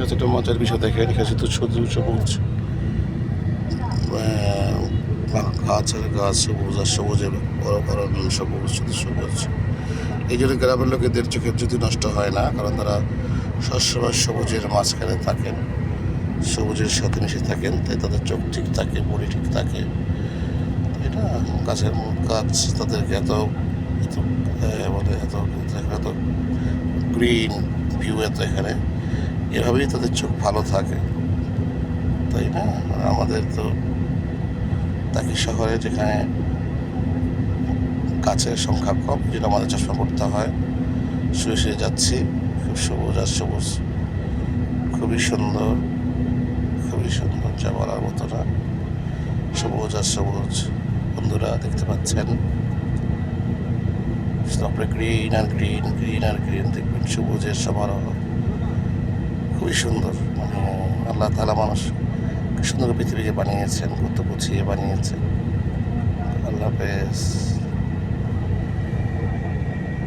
কাছে একটা মজার বিষয় দেখেন, এখানে শুধু সবুজ সবুজ গাছ আর গাছ, সবুজ আর সবুজের অরণ্য, সবুজ শুধু সবুজ। এই জন্য গ্রামের লোকেদের চোখের যদি নষ্ট হয় না, কারণ তারা সবসময় সবুজের মাঝখানে থাকেন, সবুজের সাথে মিশে থাকেন, তাই তাদের চোখ ঠিক থাকে, বডি ঠিক থাকে। এটা গাছের গাছ তাদেরকে এত এত মানে এত গ্রিন ভিউ, এত এখানে এভাবেই তাদের চোখ ভালো থাকে, তাই না? আমাদের তো তাকে শহরে যেখানে গাছের সংখ্যা কম, যেটা আমাদের চশমা পড়তে হয়। শুয়ে শুয়ে যাচ্ছি, খুব সবুজ আর সবুজ, খুবই সুন্দর, খুবই সুন্দর, যা বলার মতো না। সবুজ আর সবুজ বন্ধুরা দেখতে পাচ্ছেন, তারপরে গ্রিন আর গ্রিন, গ্রিন আর গ্রিন দেখবেন, সবুজের সমারোহ, খুবই সুন্দর। মানে আল্লাহ তাআলা মানুষ সুন্দর পৃথিবীকে বানিয়েছেন, কত গুছিয়ে বানিয়েছেন। আল্লাহ হাফেজ।